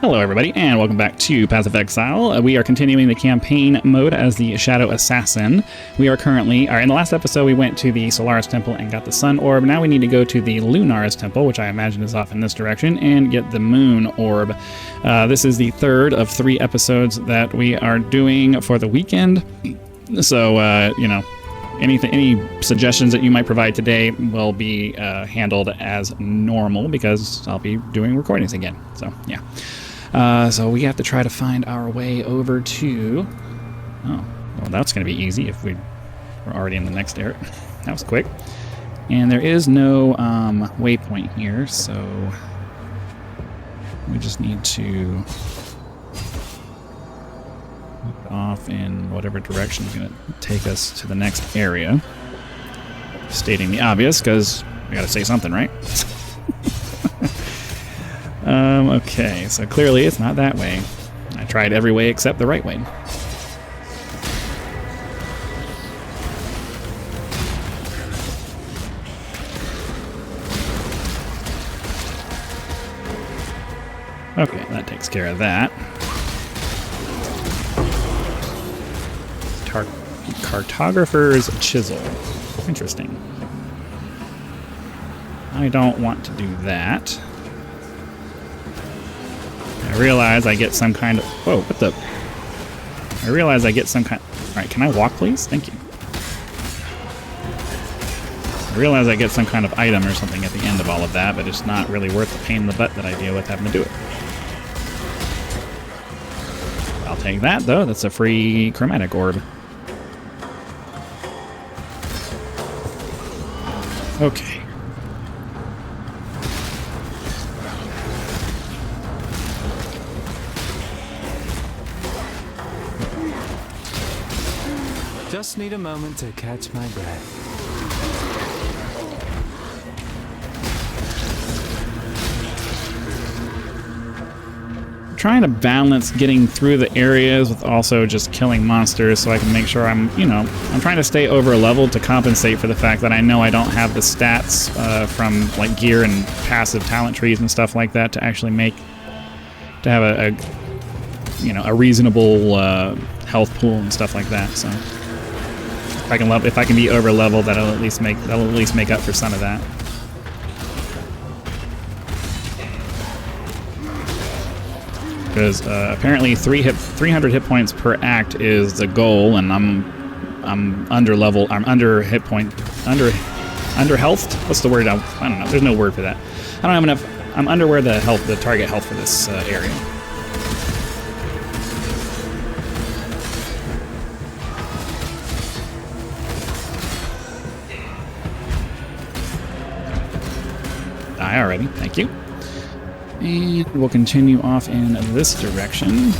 Hello everybody, and welcome back to Path of Exile. We are continuing the campaign mode as the Shadow Assassin. We are currently, in the last episode we went to the Solaris Temple and got the Sun Orb. Now we need to go to the Lunaris Temple, which I imagine is off in this direction, and get the Moon Orb. This is the third of 3 episodes that we are doing for the weekend. So, you know, any suggestions that you might provide today will be handled as normal because I'll be doing recordings again. So, yeah. So we have to try to find our way over to... Oh, well, that's going to be easy if we're already in the next area. That was quick. And there is no waypoint here, so we just need to move off in whatever direction is going to take us to the next area. Stating the obvious, because we got to say something, right? Okay, so clearly it's not that way. I tried every way except the right way. Okay, that takes care of that. Cartographer's Chisel. Interesting. I don't want to do that. I realize I get some kind of... Whoa, what the... I realize I get some kind... Alright, can I walk, please? Thank you. I realize I get some kind of item or something at the end of all of that, but it's not really worth the pain in the butt that I deal with having to do it. I'll take that, though. That's a free chromatic orb. Okay. Just need a moment to catch my breath. I'm trying to balance getting through the areas with also just killing monsters so I can make sure I'm trying to stay over level to compensate for the fact that I know I don't have the stats from like gear and passive talent trees and stuff like that to actually to have a reasonable health pool and stuff like that. So if I can be over level, that'll at least make up for some of that. Because apparently 300 hit points per act is the goal, and I'm under level. I'm under hit point, under health. What's the word? I don't know. There's no word for that. I don't have enough. I'm under where the target health for this area. Die already. Thank you. And we'll continue off in this direction.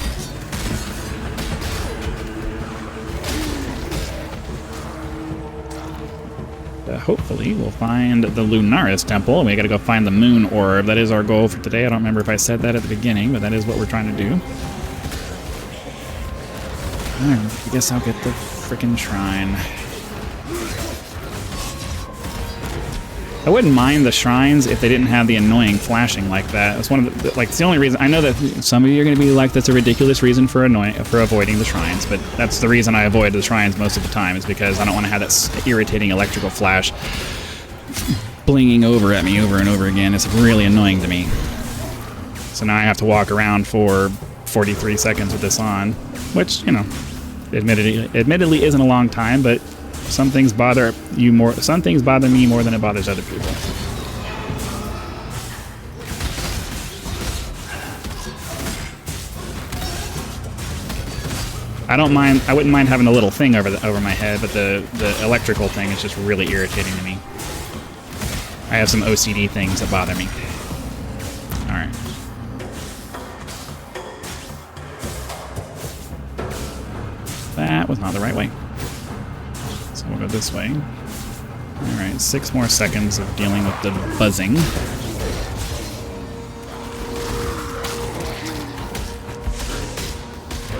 Hopefully we'll find the Lunaris Temple. We gotta go find the Moon Orb. That is our goal for today. I don't remember if I said that at the beginning, but that is what we're trying to do. Alright, I guess I'll get the frickin' shrine. I wouldn't mind the shrines if they didn't have the annoying flashing like that. It's one of it's the only reason. I know that some of you are going to be like, that's a ridiculous reason for avoiding the shrines, but that's the reason I avoid the shrines most of the time, is because I don't want to have that irritating electrical flash blinging over at me over and over again. It's really annoying to me. So now I have to walk around for 43 seconds with this on, which, admittedly isn't a long time, but some things bother you more. Some things bother me more than it bothers other people. I don't mind. I wouldn't mind having a little thing over my head, but the electrical thing is just really irritating to me. I have some OCD things that bother me. All right. That was not the right way. So we'll go this way. Alright, 6 more seconds of dealing with the buzzing.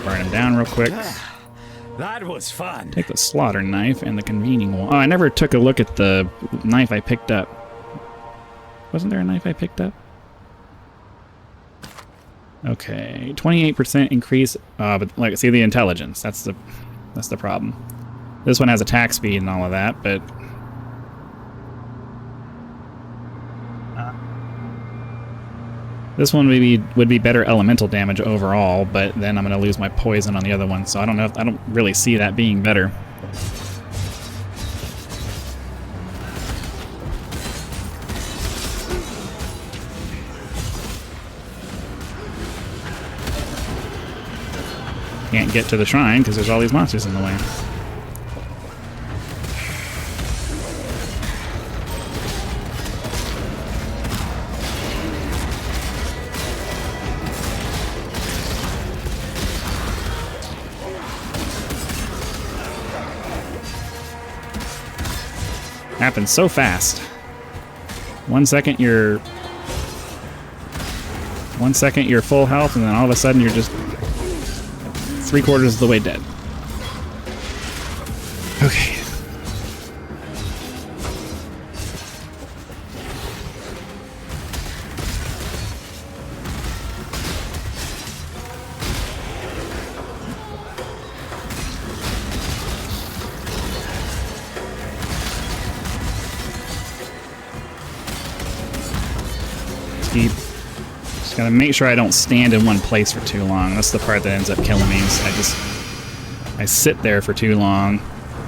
Burn him down real quick. That was fun. Take the slaughter knife and the convening wall. Oh, I never took a look at the knife I picked up. Wasn't there a knife I picked up? Okay, 28% increase. But like, see the intelligence. That's the problem. This one has attack speed and all of that, but this one would be better elemental damage overall. But then I'm going to lose my poison on the other one, so I don't know. I don't really see that being better. Can't get to the shrine because there's all these monsters in the way. Happens so fast. 1 second you're full health, and then all of a sudden you're just 3/4 of the way dead. Okay. Just gotta make sure I don't stand in one place for too long. That's the part that ends up killing me. Is I sit there for too long,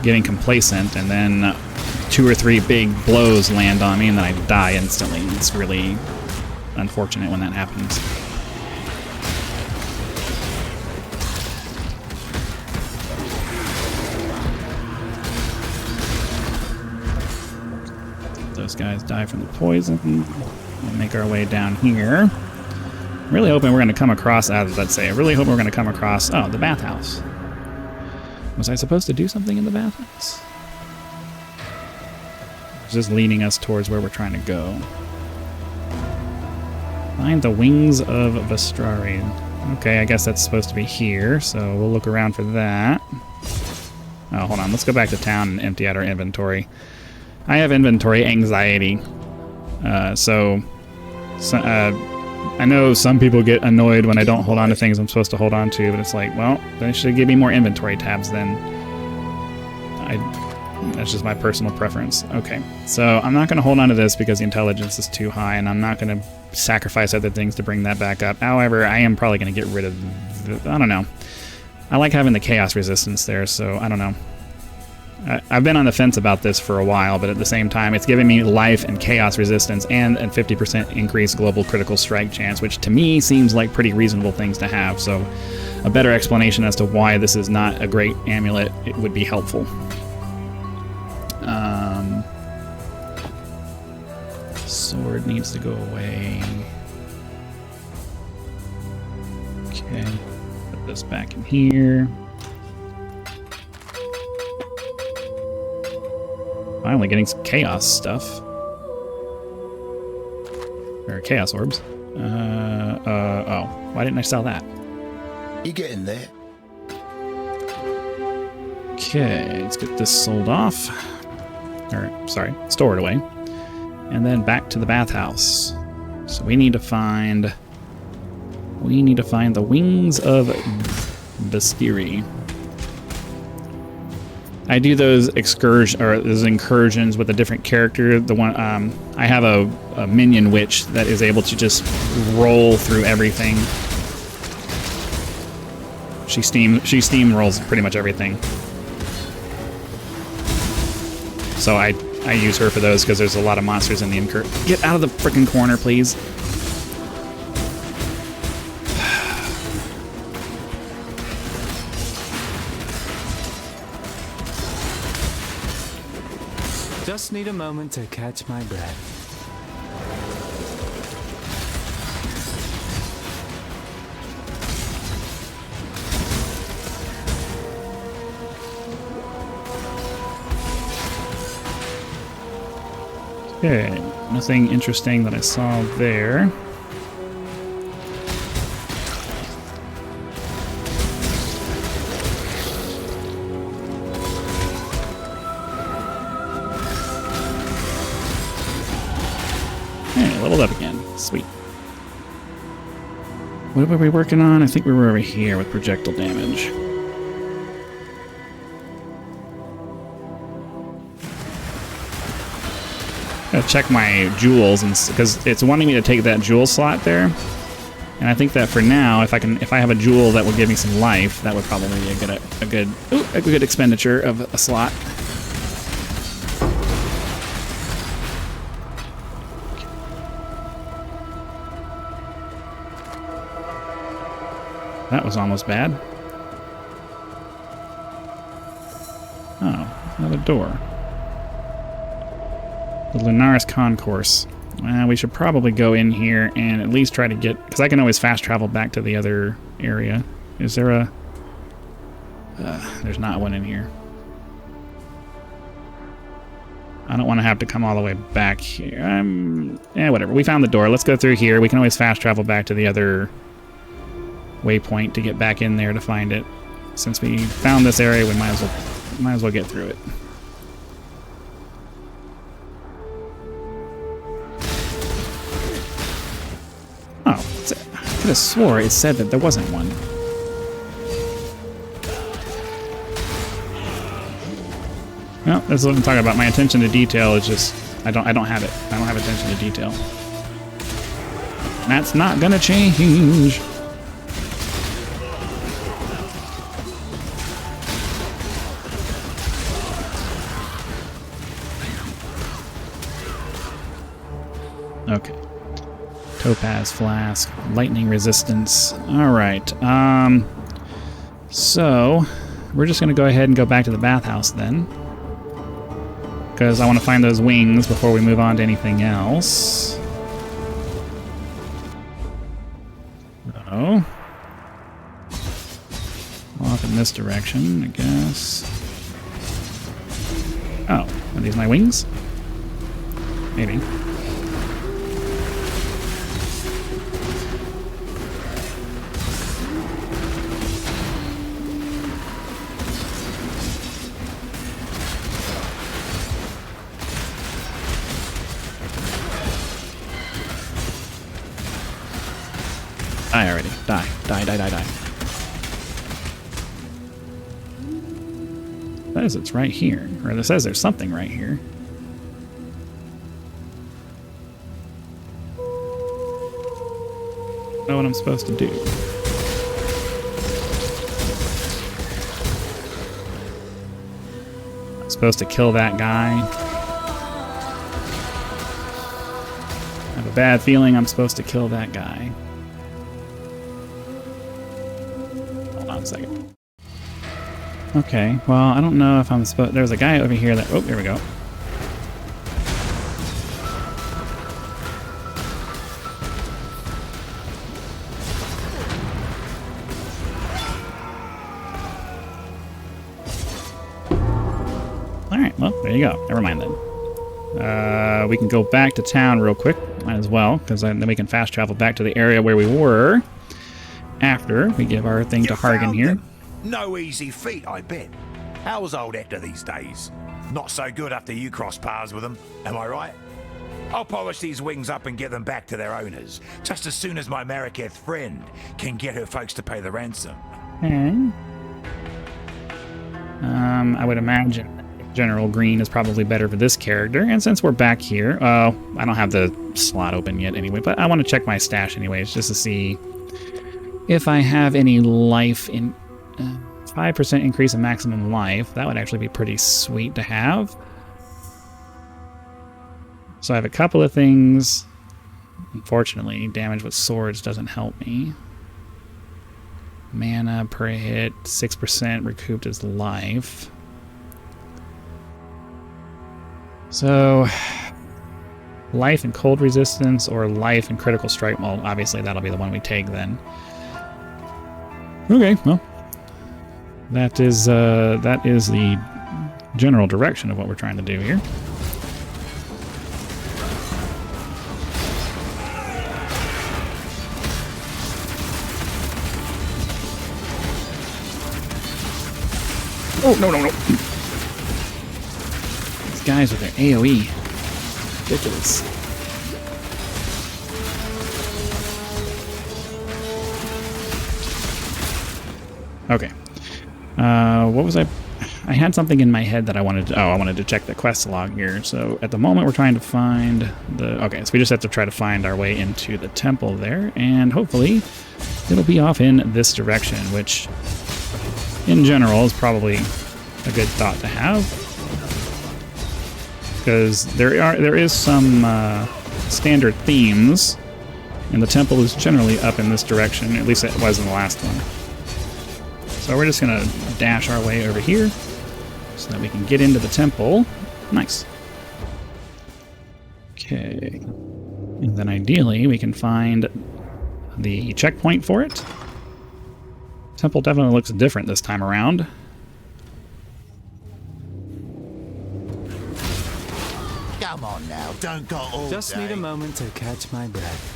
getting complacent, and then 2 or 3 big blows land on me, and then I die instantly. It's really unfortunate when that happens. Those guys die from the poison. We'll make our way down here. Really hoping we're going to come across, let's say, I really hope we're going to come across, oh, the bathhouse. Was I supposed to do something in the bathhouse? It's just leading us towards where we're trying to go. Find the wings of Vestrari. Okay, I guess that's supposed to be here, so we'll look around for that. Oh, hold on, let's go back to town and empty out our inventory. I have inventory anxiety. I know some people get annoyed when I don't hold on to things I'm supposed to hold on to, but it's like, well, they should give me more inventory tabs then. That's just my personal preference. Okay, so I'm not going to hold on to this because the intelligence is too high, and I'm not going to sacrifice other things to bring that back up. However, I am probably going to get rid of, I don't know. I like having the chaos resistance there, so I don't know. I've been on the fence about this for a while, but at the same time, it's giving me life and chaos resistance and a 50% increased global critical strike chance, which to me seems like pretty reasonable things to have. So a better explanation as to why this is not a great amulet, it would be helpful. Sword needs to go away. Okay, put this back in here. Finally getting some chaos stuff. Or chaos orbs. Oh. Why didn't I sell that? You getting there? Okay, let's get this sold off. Or, sorry, stored away. And then back to the bathhouse. So we need to find the wings of Vestiri. I do those incursions with a different character. The one I have a minion witch that is able to just roll through everything. She steamrolls pretty much everything. So I use her for those because there's a lot of monsters in the incur. Get out of the frickin' corner, please. Just need a moment to catch my breath. Okay, nothing interesting that I saw there. Hey, leveled up again. Sweet. What were we working on? I think we were over here with projectile damage. Gotta check my jewels, and because it's wanting me to take that jewel slot there, and I think that for now, if I have a jewel that will give me some life, that would probably be a good expenditure of a slot. That was almost bad. Oh, another door. The Lunaris Concourse. We should probably go in here and at least try to get... Because I can always fast travel back to the other area. Is there a... there's not one in here. I don't want to have to come all the way back here. Yeah, whatever. We found the door. Let's go through here. We can always fast travel back to the other waypoint to get back in there to find it. Since we found this area, we might as well get through it. Oh, I could have swore it said that there wasn't one. Well, that's what I'm talking about. My attention to detail is just I don't have it. I don't have attention to detail. That's not gonna change. Okay. Topaz flask, lightning resistance. All right. So we're just gonna go ahead and go back to the bathhouse then, because I want to find those wings before we move on to anything else. Oh. Off in this direction, I guess. Oh, are these my wings? Maybe. Die already. Die. Die, die, die, die. It says it's right here. Or it says there's something right here. I don't know what I'm supposed to do. I'm supposed to kill that guy. I have a bad feeling I'm supposed to kill that guy. A second. Okay, well, I don't know if I'm supposed... There's a guy over here that... Oh, here we go. Alright, well, there you go. Never mind then. We can go back to town real quick. Might as well, because then we can fast travel back to the area where we were. After we give our thing to Hargan here. No easy feat, I bet. How's old Hector these days? Not so good after you cross paths with him, am I right? I'll polish these wings up and get them back to their owners, just as soon as my Mariketh friend can get her folks to pay the ransom. I would imagine General Green is probably better for this character, and since we're back here, I don't have the slot open yet anyway, but I want to check my stash anyways, just to see if I have any life in 5% increase in maximum life. That would actually be pretty sweet to have. So I have a couple of things. Unfortunately, damage with swords doesn't help me. Mana per hit, 6% recouped as life. So life and cold resistance or life and critical strike. Well, obviously that'll be the one we take then. Okay, well, that is the general direction of what we're trying to do here. Oh, no, no, no. These guys with their AoE. Ridiculous. Okay. What was I had something in my head that I wanted to... Oh, I wanted to check the quest log here. So at the moment, we're trying to find the... Okay, so we just have to try to find our way into the temple there. And hopefully, it'll be off in this direction, which, in general, is probably a good thought to have. Because there is some standard themes, and the temple is generally up in this direction. At least it was in the last one. So we're just going to dash our way over here so that we can get into the temple. Nice. Okay. And then ideally we can find the checkpoint for it. Temple definitely looks different this time around. Come on now, don't go all Just need a moment to catch my breath.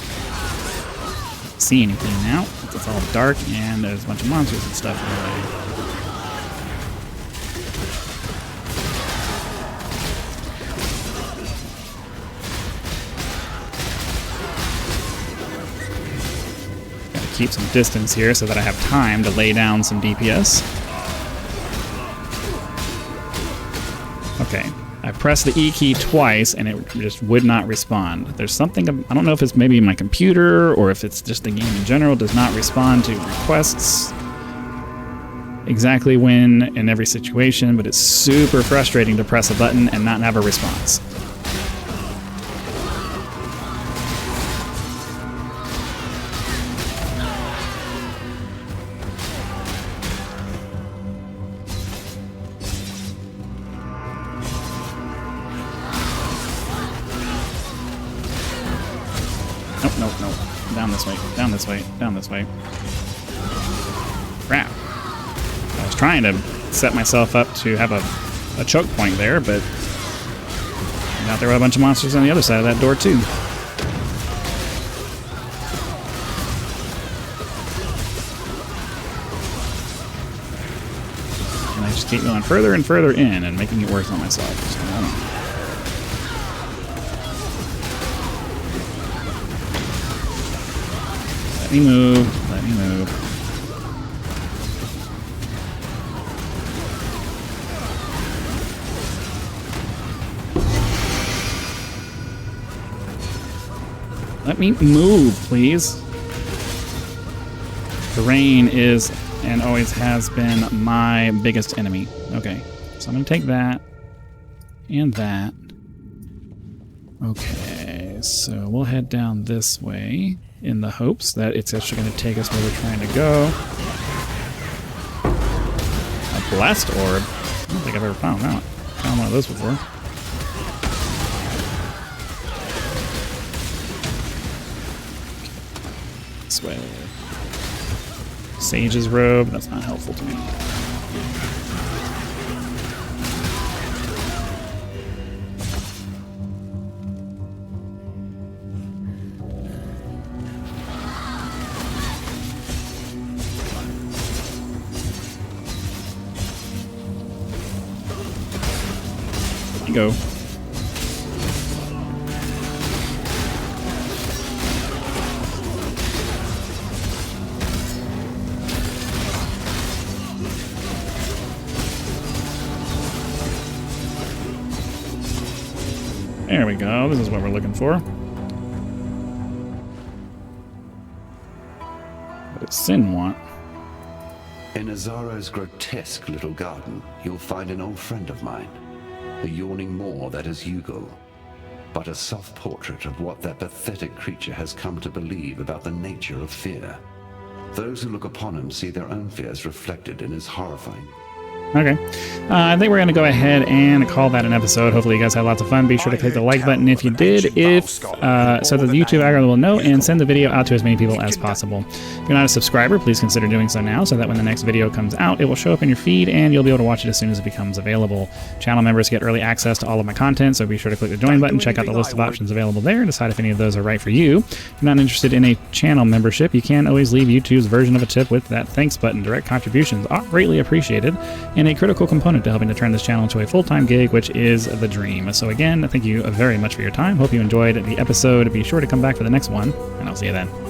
See anything now? It's all dark and there's a bunch of monsters and stuff in the way. Gotta keep some distance here so that I have time to lay down some DPS. Okay. I pressed the E key twice and it just would not respond. There's something, I don't know if it's maybe my computer or if it's just the game in general does not respond to requests exactly when in every situation, but it's super frustrating to press a button and not have a response. Nope. Down this way, down this way, down this way. Crap. I was trying to set myself up to have a choke point there, but out there were a bunch of monsters on the other side of that door too. And I just keep going further and further in and making it worse on myself. So I don't know. Let me move. Let me move. Let me move, please. The rain is and always has been my biggest enemy. Okay, so I'm going to take that and that. Okay, so we'll head down this way in the hopes that it's actually going to take us where we're trying to go. A blast orb? I don't think I've ever found one of those before. This way. Sage's robe, that's not helpful to me. Go. There we go. This is what we're looking for. What does Sin want? In Azaro's grotesque little garden, you'll find an old friend of mine. A yawning maw that is Yugal, but a soft portrait of what that pathetic creature has come to believe about the nature of fear. Those who look upon him see their own fears reflected in his horrifying. Okay. I think we're going to go ahead and call that an episode. Hopefully you guys had lots of fun. Be sure to click the like button if you did, so that the YouTube algorithm will know and send the video out to as many people as possible. If you're not a subscriber, please consider doing so now so that when the next video comes out, it will show up in your feed and you'll be able to watch it as soon as it becomes available. Channel members get early access to all of my content, so be sure to click the join button, check out the list of options available there, and decide if any of those are right for you. If you're not interested in a channel membership, you can always leave YouTube's version of a tip with that thanks button. Direct contributions are greatly appreciated and a critical component to helping to turn this channel into a full-time gig, which is the dream. So again, thank you very much for your time. Hope you enjoyed the episode. Be sure to come back for the next one, and I'll see you then.